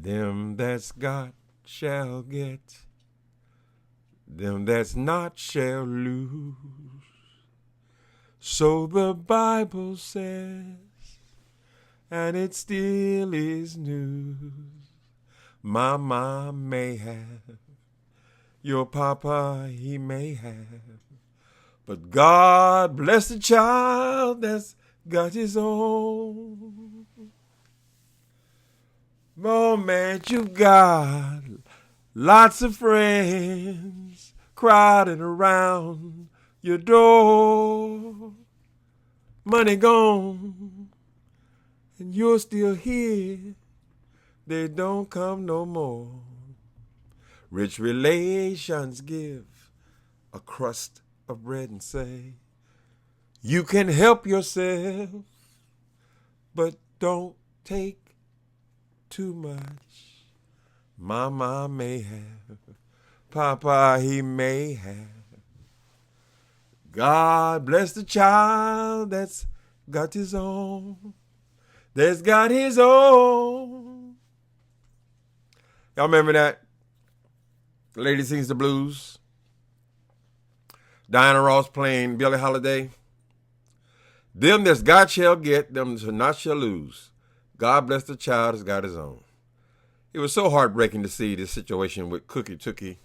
Them that's got shall get, them that's not shall lose. So the Bible says, and it still is news. Mama may have, your papa he may have, but God bless the child that's got his own. Oh man, you got lots of friends crowding around your door. Money gone, and you're still here. They don't come no more. Rich relations give a crust of bread and say, you can help yourself, but don't take too much. Mama may have, Papa he may have. God bless the child that's got his own. That's got his own. Y'all remember that? The lady sings the blues. Diana Ross playing Billie Holiday. Them that's got shall get, them that not shall lose. God bless the child that's got his own. It was so heartbreaking to see this situation with Cookie Tookie.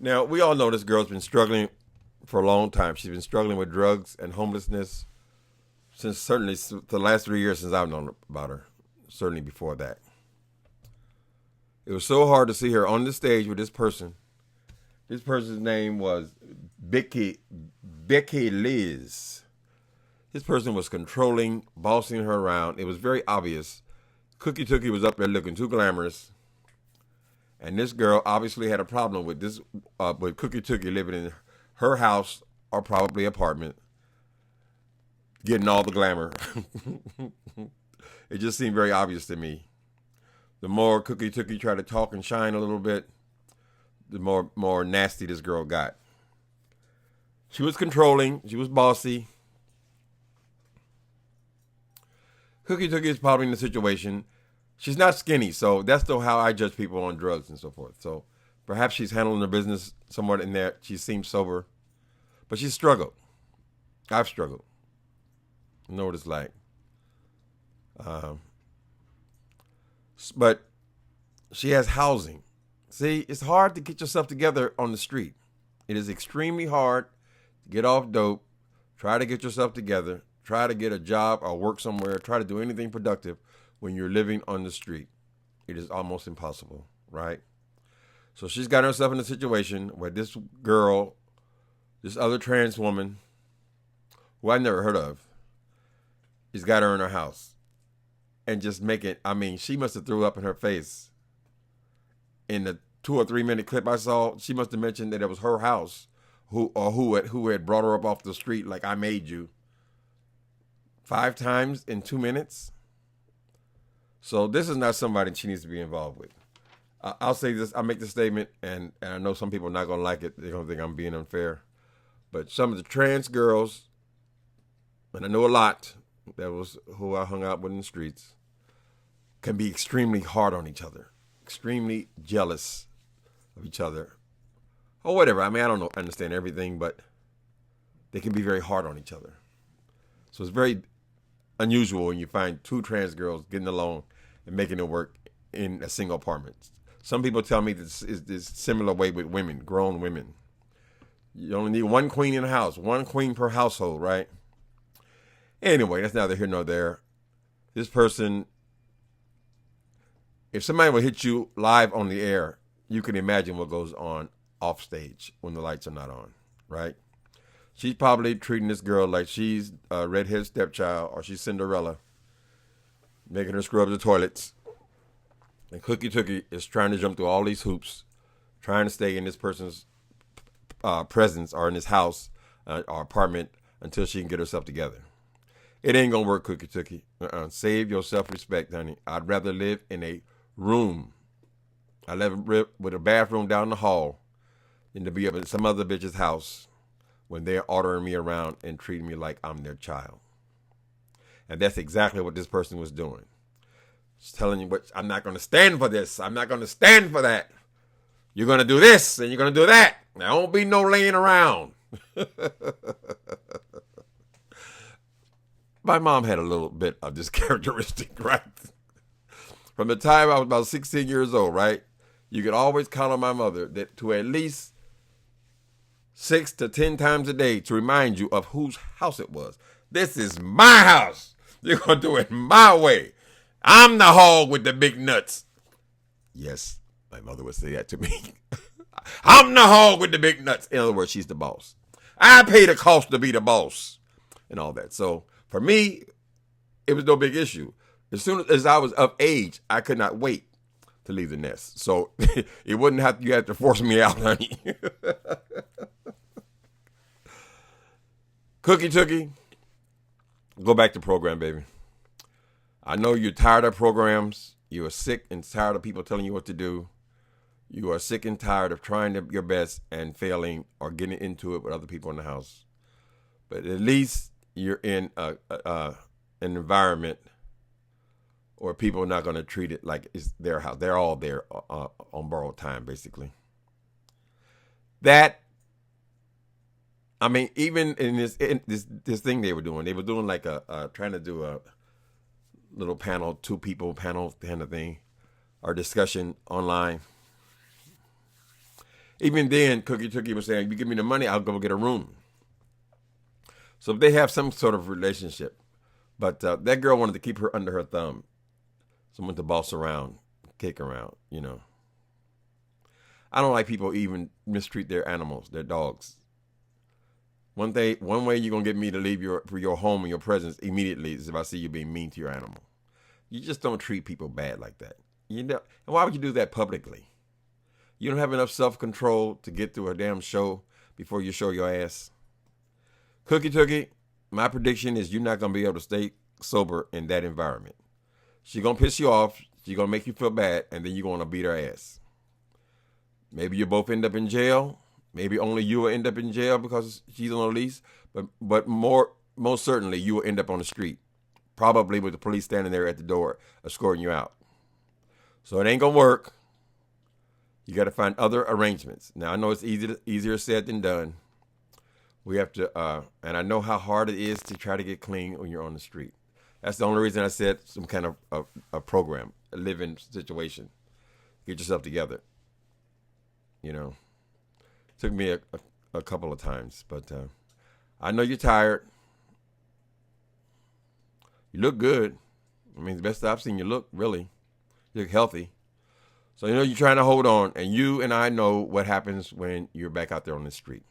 Now, we all know this girl's been struggling for a long time. She's been struggling with drugs and homelessness since certainly the last 3 years since I've known about her. Certainly before that. It was so hard to see her on the stage with this person. This person's name was Becky Liz. This person was controlling, bossing her around. It was very obvious. Cookie Tookie was up there looking too glamorous. And this girl obviously had a problem with this, with Cookie Tookie living in her house or probably apartment, getting all the glamour. It just seemed very obvious to me. The more Cookie Tookie tried to talk and shine a little bit, the more nasty this girl got. She was controlling. She was bossy. Cookie Tookie is probably in the situation. She's not skinny, so that's still how I judge people on drugs and so forth. So perhaps she's handling her business somewhat in there. She seems sober, but she's struggled. I've struggled. I know what it's like. But she has housing. See, it's hard to get yourself together on the street. It is extremely hard to get off dope, try to get yourself together, try to get a job or work somewhere, try to do anything productive when you're living on the street. It is almost impossible, right? So she's got herself in a situation where this girl, this other trans woman, who I've never heard of, has got her in her house. And just she must have threw up in her face. In the 2 or 3 minute clip I saw, she must have mentioned that it was her house who had brought her up off the street like I made you 5 times in 2 minutes. So this is not somebody she needs to be involved with. I'll say this, I'll make this statement, and I know some people are not going to like it. They're going to think I'm being unfair. But some of the trans girls, and I know a lot, that was who I hung out with in the streets, can be extremely hard on each other, extremely jealous of each other, or whatever. I don't understand everything, but they can be very hard on each other. So it's very unusual when you find 2 trans girls getting along and making it work in a single apartment. Some people tell me this is this similar way with women, grown women. You only need 1 queen in the house, 1 queen per household, right? Anyway, that's neither here nor there. This person, if somebody will hit you live on the air, you can imagine what goes on off stage when the lights are not on, right? She's probably treating this girl like she's a redhead stepchild or she's Cinderella, making her scrub the toilets. And Cookie Tookie is trying to jump through all these hoops, trying to stay in this person's presence or in this house or apartment until she can get herself together. It ain't gonna work, Cookie Tookie. Save your self-respect, honey. I'd rather live in a room. I live with a bathroom down the hall than to be up in some other bitch's house when they're ordering me around and treating me like I'm their child. And that's exactly what this person was doing. She's telling you what, I'm not going to stand for this. I'm not going to stand for that. You're going to do this and you're going to do that. There won't be no laying around. My mom had a little bit of this characteristic, right? From the time I was about 16 years old, right? You could always count on my mother that to at least 6 to 10 times a day to remind you of whose house it was. This is my house. You're going to do it my way. I'm the hog with the big nuts. Yes, my mother would say that to me. I'm the hog with the big nuts. In other words, she's the boss. I pay the cost to be the boss and all that. So for me, it was no big issue. As soon as I was of age, I could not wait to leave the nest. So it wouldn't have you have to force me out, honey. Cookie Tookie, go back to program, baby. I know you're tired of programs. You are sick and tired of people telling you what to do. You are sick and tired of trying your best and failing or getting into it with other people in the house. But at least you're in an environment where people are not going to treat it like it's their house. They're all there on borrowed time, basically. That, I mean, even in this thing they were doing like trying to do a little panel, 2 people panel kind of thing, or discussion online. Even then, Cookie Tookie was saying, "You give me the money, I'll go get a room." So they have some sort of relationship, but that girl wanted to keep her under her thumb, someone to boss around, kick around. You know, I don't like people even mistreat their animals, their dogs. One way you're gonna get me to leave your home and your presence immediately is if I see you being mean to your animal. You just don't treat people bad like that. You know, and why would you do that publicly? You don't have enough self-control to get through a damn show before you show your ass. Cookie Tookie, my prediction is you're not gonna be able to stay sober in that environment. She's gonna piss you off. She's gonna make you feel bad, and then you're gonna beat her ass. Maybe you both end up in jail. Maybe only you will end up in jail because she's on a lease, but most certainly you will end up on the street, probably with the police standing there at the door escorting you out. So it ain't gonna work. You got to find other arrangements. Now I know it's easier said than done. We have to, and I know how hard it is to try to get clean when you're on the street. That's the only reason I said some kind of a program, a living situation. Get yourself together. You know. Took me a couple of times, but I know you're tired. You look good. I mean, the best I've seen you look, really. You look healthy. So, you know, you're trying to hold on, and you and I know what happens when you're back out there on the street.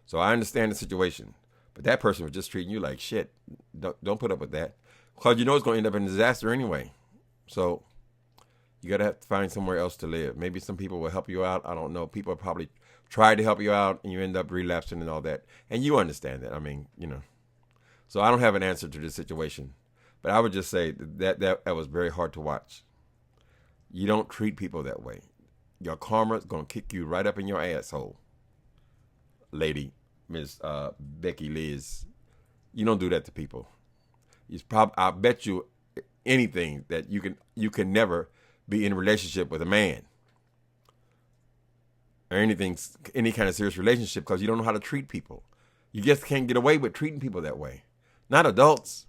So I understand the situation, but that person was just treating you like shit. Don't put up with that, because you know it's going to end up in a disaster anyway. So you got to have to find somewhere else to live. Maybe some people will help you out. I don't know. People probably try to help you out, and you end up relapsing and all that. And you understand that. I mean, you know. So I don't have an answer to this situation. But I would just say that was very hard to watch. You don't treat people that way. Your karma is going to kick you right up in your asshole. Lady, Miss Becky Liz. You don't do that to people. I bet you anything that you can never be in a relationship with a man. Or any kind of serious relationship, because you don't know how to treat people. You just can't get away with treating people that way. Not adults.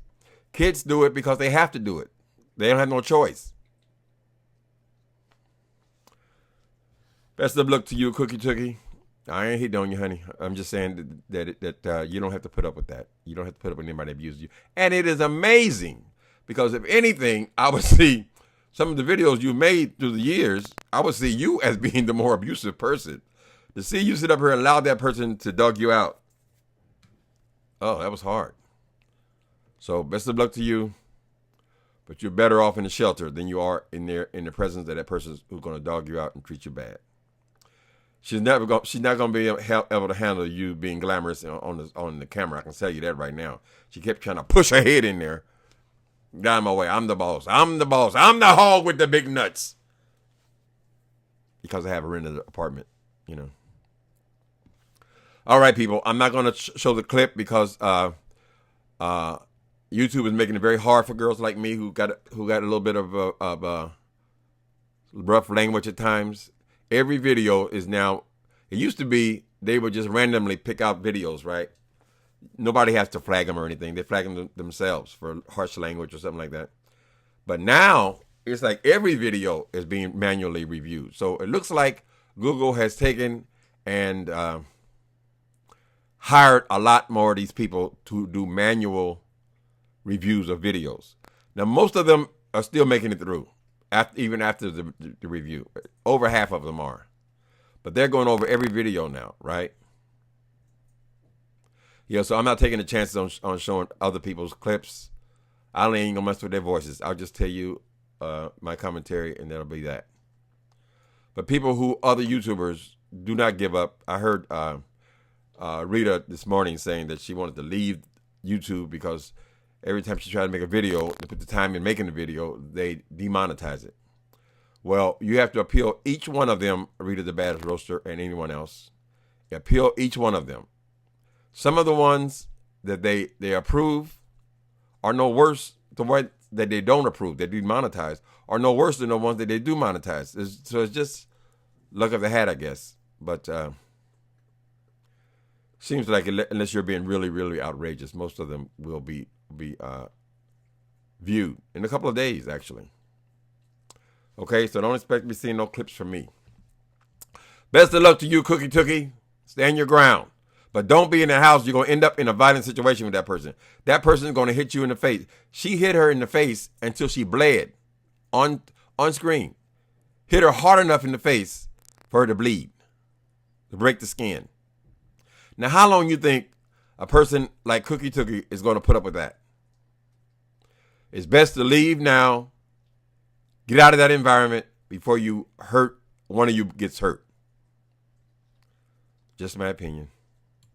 Kids do it because they have to do it. They don't have no choice. Best of luck to you, Cookie Tookie. I ain't hitting on you, honey. I'm just saying that you don't have to put up with that. You don't have to put up with anybody that abuses you. And it is amazing, because if anything, I would see some of the videos you made through the years, I would see you as being the more abusive person. To see you sit up here and allow that person to dog you out. Oh, that was hard. So best of luck to you. But you're better off in the shelter than you are in the presence of that person who's going to dog you out and treat you bad. She's not going to be able to handle you being glamorous on the camera. I can tell you that right now. She kept trying to push her head in there. Get out of my way. I'm the boss. I'm the boss. I'm the hog with the big nuts. Because I have a rented apartment, you know. All right, people. I'm not going to show the clip because, you YouTube is making it very hard for girls like me who got a little bit of rough language at times. Every video is now. It used to be they would just randomly pick out videos, right? Nobody has to flag them or anything. They flag them themselves for harsh language or something like that. But now it's like every video is being manually reviewed. So it looks like Google has taken and hired a lot more of these people to do manual reviews of videos. Now, most of them are still making it through, even after the review. Over half of them are. But they're going over every video now, right? Yeah, so I'm not taking the chances on showing other people's clips. I ain't gonna mess with their voices. I'll just tell you my commentary, and that'll be that. But people other YouTubers, do not give up. I heard Rita this morning saying that she wanted to leave YouTube because every time she tried to make a video, to put the time in making the video, they demonetize it. Well, you have to appeal each one of them, Rita the Baddest Roaster and anyone else. Appeal each one of them. Some of the ones that they approve are no worse. The ones that they don't approve, they demonetize, are no worse than the ones that they do monetize. So it's just luck of the hat, I guess. But seems like unless you're being really, really outrageous, most of them will be viewed in a couple of days, actually. Okay, so don't expect to be seeing no clips from me. Best of luck to you, Cookie Tookie. Stand your ground. But don't be in the house. You're going to end up in a violent situation with that person. That person is going to hit you in the face. She hit her in the face until she bled on screen. Hit her hard enough in the face for her to bleed, to break the skin. Now, how long you think a person like Cookie Tookie is going to put up with that? It's best to leave now. Get out of that environment before one of you gets hurt. Just my opinion.